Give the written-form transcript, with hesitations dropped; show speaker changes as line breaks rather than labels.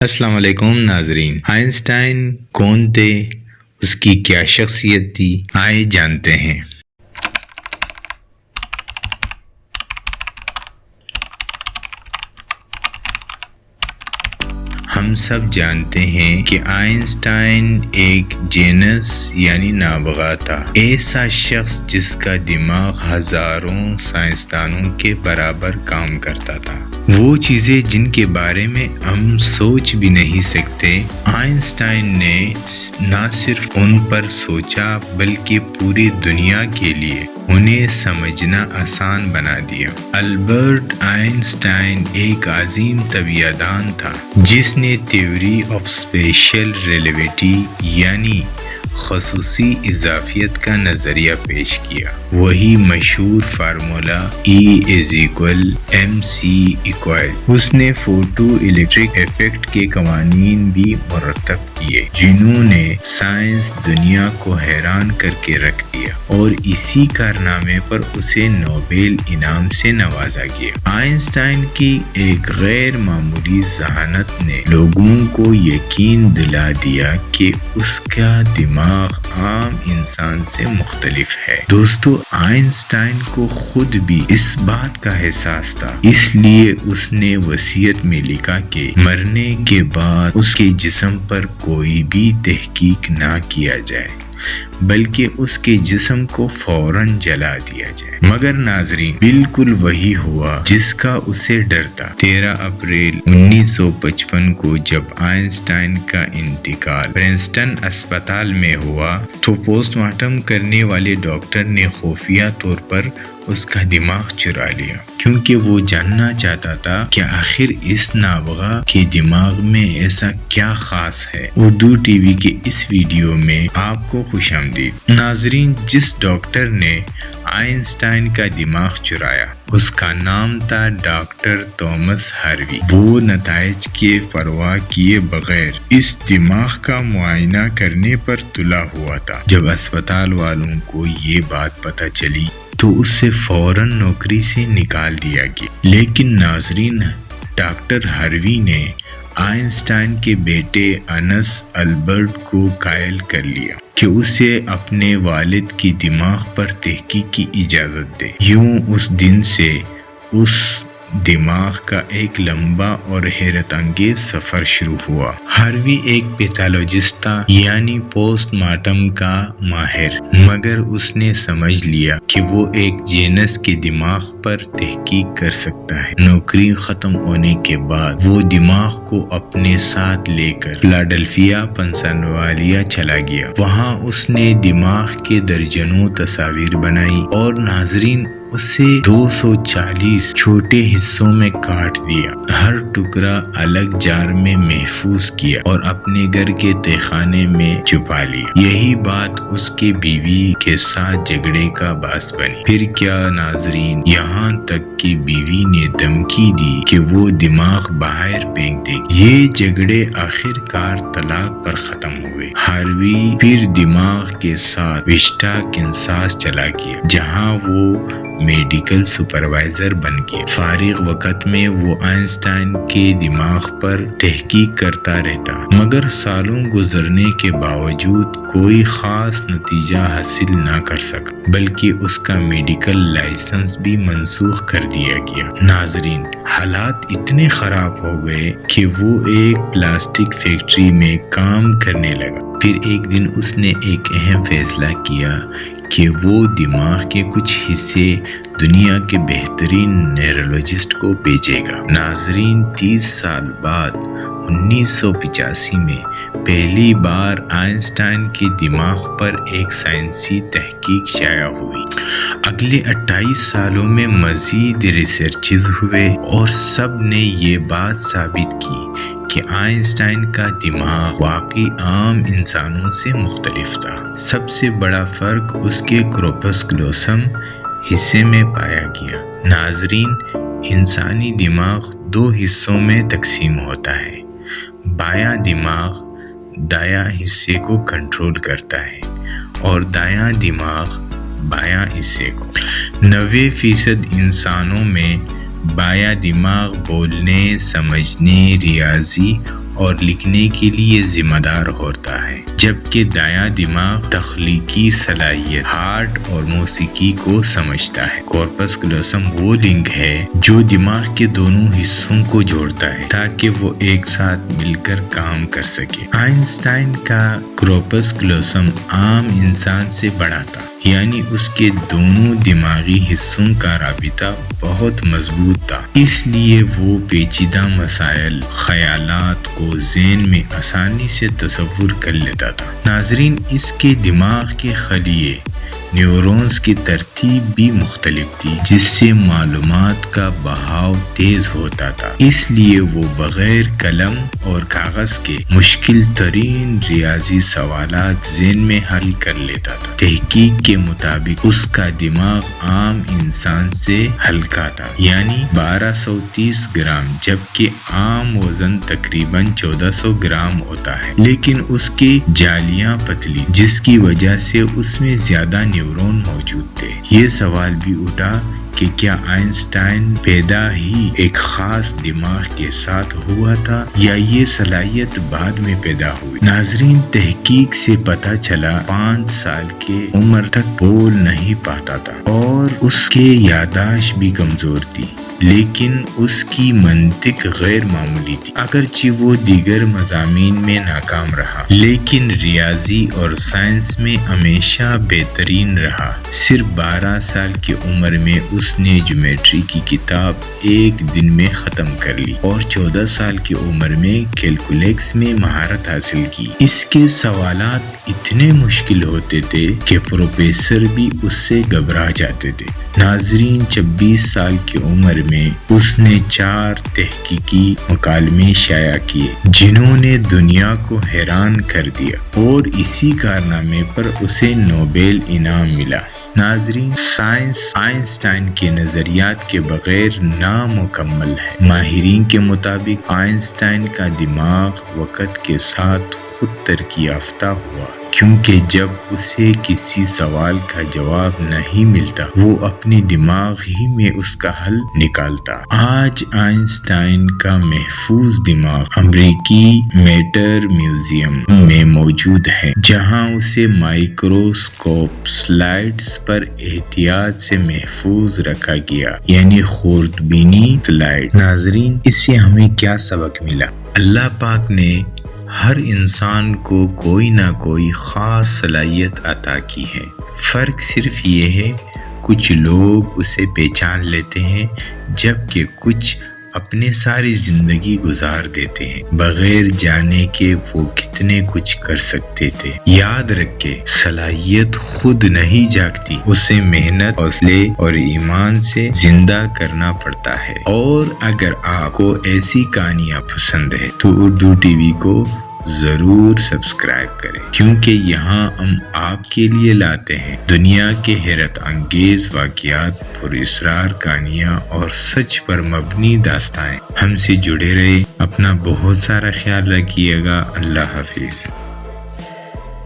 السلام علیکم ناظرین۔ آئنسٹائن کون تھے؟ اس کی کیا شخصیت تھی؟ آئے جانتے ہیں۔ ہم سب جانتے ہیں کہ آئنسٹائن ایک جینس یعنی نابغہ تھا، ایسا شخص جس کا دماغ ہزاروں سائنسدانوں کے برابر کام کرتا تھا۔ وہ چیزیں جن کے بارے میں ہم سوچ بھی نہیں سکتے، آئنسٹائن نے نہ صرف ان پر سوچا بلکہ پوری دنیا کے لیے انہیں سمجھنا آسان بنا دیا۔ البرٹ آئنسٹائن ایک عظیم طبیعیات دان تھا جس نے تھیوری آف اسپیشل ریلیٹیوٹی یعنی خصوصی اضافیت کا نظریہ پیش کیا۔ وہی مشہور فارمولا E=mc²۔ اس نے فوٹو الیکٹرک ایفیکٹ کے قوانین بھی مرتب کیے جنہوں نے سائنس دنیا کو حیران کر کے رکھ دیا، اور اسی کارنامے پر اسے نوبل انعام سے نوازا گیا۔ آئنسٹائن کی ایک غیر معمولی ذہانت نے لوگوں کو یقین دلا دیا کہ اس کا دماغ عام انسان سے مختلف ہے۔ دوستو، آئنسٹائن کو خود بھی اس بات کا احساس تھا، اس لیے اس نے وصیت میں لکھا کہ مرنے کے بعد اس کے جسم پر کوئی بھی تحقیق نہ کیا جائے بلکہ اس کے جسم کو فوراً جلا دیا جائے۔ مگر ناظرین، بالکل وہی ہوا جس کا اسے ڈر تھا۔ 13 اپریل 1955 کو جب آئنسٹائن کا انتقال پرنسٹن اسپتال میں ہوا تو پوسٹ مارٹم کرنے والے ڈاکٹر نے خفیہ طور پر اس کا دماغ چرا لیا، کیونکہ وہ جاننا چاہتا تھا کہ آخر اس نابغہ کے دماغ میں ایسا کیا خاص ہے۔ اردو ٹی وی کے اس ویڈیو میں آپ کو خوش آمدید۔ ناظرین، جس ڈاکٹر نے آئنسٹائن کا دماغ چرایا اس کا نام تھا ڈاکٹر تومس ہاروی۔ وہ نتائج کی پرواہ کیے بغیر اس دماغ کا معائنہ کرنے پر تلا ہوا تھا۔ جب اسپتال والوں کو یہ بات پتہ چلی تو اس سے فوراً نوکری سے نکال دیا گیا۔ لیکن ناظرین، ڈاکٹر ہاروی نے آئنسٹائن کے بیٹے انس البرٹ کو قائل کر لیا کہ اسے اپنے والد کی دماغ پر تحقیق کی اجازت دے۔ یوں اس دن سے اس دماغ کا ایک لمبا اور حیرت انگیز سفر شروع ہوا۔ ہاروی ایک پیتھولوجسٹ تھا یعنی پوسٹ مارٹم کا ماہر، مگر اس نے سمجھ لیا کہ وہ ایک جینس کے دماغ پر تحقیق کر سکتا ہے۔ نوکری ختم ہونے کے بعد وہ دماغ کو اپنے ساتھ لے کر فلاڈیلفیا پنسلوانیا چلا گیا۔ وہاں اس نے دماغ کے درجنوں تصاویر بنائی اور ناظرین اسے 240 چھوٹے حصوں میں کاٹ دیا، ہر ٹکڑا الگ جار میں محفوظ کیا اور اپنے گھر کے تہخانے میں چھپا لیا۔ یہی بات اس کے بیوی کے ساتھ جھگڑے کا باعث بنی۔ پھر کیا ناظرین، یہاں تک کہ بیوی نے دھمکی دی کہ وہ دماغ باہر پھینک دے گی۔ یہ جھگڑے آخر کار طلاق پر ختم ہوئے۔ ہاروی پھر دماغ کے ساتھ وسٹا کینساس چلا گیا جہاں وہ میڈیکل سپروائزر بن گیا۔ فارغ وقت میں وہ آئنسٹائن کے دماغ پر تحقیق کرتا رہتا، مگر سالوں گزرنے کے باوجود کوئی خاص نتیجہ حاصل نہ کر سکا، بلکہ اس کا میڈیکل لائسنس بھی منسوخ کر دیا گیا۔ ناظرین، حالات اتنے خراب ہو گئے کہ وہ ایک پلاسٹک فیکٹری میں کام کرنے لگا۔ پھر ایک دن اس نے ایک اہم فیصلہ کیا کہ وہ دماغ کے کچھ حصے دنیا کے بہترین نیورولوجسٹ کو بھیجے گا۔ ناظرین، 30 سال بعد 1985 میں پہلی بار آئنسٹائن کے دماغ پر ایک سائنسی تحقیق شائع ہوئی۔ اگلے 28 سالوں میں مزید ریسرچز ہوئے اور سب نے یہ بات ثابت کی کہ آئنسٹائن کا دماغ واقعی عام انسانوں سے مختلف تھا۔ سب سے بڑا فرق اس کے کورپس کلوسم حصے میں پایا گیا۔ ناظرین، انسانی دماغ 2 حصوں میں تقسیم ہوتا ہے۔ بایاں دماغ دایاں حصے کو کنٹرول کرتا ہے اور دایاں دماغ بایاں حصے کو۔ 90% انسانوں میں بایاں دماغ بولنے، سمجھنے، ریاضی اور لکھنے کے لیے ذمہ دار ہوتا ہے، جبکہ دایاں دماغ تخلیقی صلاحیت، ہارٹ اور موسیقی کو سمجھتا ہے۔ کارپس کلوسم وہ لنک ہے جو دماغ کے دونوں حصوں کو جوڑتا ہے تاکہ وہ ایک ساتھ مل کر کام کر سکے۔ آئنسٹائن کا کارپس کلوسم عام انسان سے بڑا تھا، یعنی اس کے دونوں دماغی حصوں کا رابطہ بہت مضبوط تھا، اس لیے وہ پیچیدہ مسائل، خیالات کو ذہن میں آسانی سے تصور کر لیتا تھا۔ ناظرین، اس کے دماغ کے خلیے نیورونز کی ترتیب بھی مختلف تھی، جس سے معلومات کا بہاؤ تیز ہوتا تھا، اس لیے وہ بغیر قلم اور کاغذ کے مشکل ترین ریاضی سوالات ذہن میں حل کر لیتا تھا۔ تحقیق کے مطابق اس کا دماغ عام انسان سے ہلکا تھا، یعنی 1230 گرام، جبکہ عام وزن تقریباً 1400 گرام ہوتا ہے، لیکن اس کی جالیاں پتلی، جس کی وجہ سے اس میں زیادہ نیورون موجود تھے۔ یہ سوال بھی اٹھا کہ کیا آئنسٹائن پیدا ہی ایک خاص دماغ کے ساتھ ہوا تھا یا یہ صلاحیت بعد میں پیدا ہوئی؟ ناظرین، تحقیق سے پتہ چلا 5 سال کے عمر تک بول نہیں پاتا تھا اور اس کے یادداشت بھی کمزور تھی، لیکن اس کی منطق غیر معمولی تھی۔ اگرچہ وہ دیگر مضامین میں ناکام رہا، لیکن ریاضی اور سائنس میں ہمیشہ بہترین رہا۔ صرف 12 سال کی عمر میں اس نے جیومیٹری کی کتاب ایک دن میں ختم کر لی اور 14 سال کی عمر میں کیلکولیس میں مہارت حاصل کی۔ اس کے سوالات اتنے مشکل ہوتے تھے کہ پروفیسر بھی اس سے گھبرا جاتے تھے۔ ناظرین، 26 سال کی عمر میں اس نے 4 تحقیقی مکالمے شائع کیے جنہوں نے دنیا کو حیران کر دیا، اور اسی کارنامے پر اسے نوبل انعام ملا۔ ناظرین، سائنس آئنسٹائن کے نظریات کے بغیر نامکمل ہے۔ ماہرین کے مطابق آئنسٹائن کا دماغ وقت کے ساتھ خود ترقی یافتہ ہوا، کیونکہ جب اسے کسی سوال کا جواب نہیں ملتا وہ اپنے دماغ ہی میں اس کا حل نکالتا۔ آج آئنسٹائن کا محفوظ دماغ امریکی میٹر میوزیم میں موجود ہے، جہاں اسے مائکروسکوپ سلائڈز پر احتیاط سے محفوظ رکھا گیا، یعنی خوردبینی سلائڈ۔ ناظرین، اس سے ہمیں کیا سبق ملا؟ اللہ پاک نے ہر انسان کو کوئی نہ کوئی خاص صلاحیت عطا کی ہے، فرق صرف یہ ہے کچھ لوگ اسے پہچان لیتے ہیں جبکہ کچھ اپنے ساری زندگی گزار دیتے ہیں بغیر جانے کہ وہ کتنے کچھ کر سکتے تھے۔ یاد رکھیں، صلاحیت خود نہیں جاگتی، اسے محنت، حوصلے اور ایمان سے زندہ کرنا پڑتا ہے۔ اور اگر آپ کو ایسی کہانیاں پسند ہے تو اردو ٹی وی کو ضرور سبسکرائب کریں، کیونکہ یہاں ہم آپ کے لیے لاتے ہیں دنیا کے حیرت انگیز واقعات، پراسرار کہانیاں اور سچ پر مبنی داستانیں۔ ہم سے جڑے رہے، اپنا بہت سارا خیال رکھیے گا۔ اللہ حافظ۔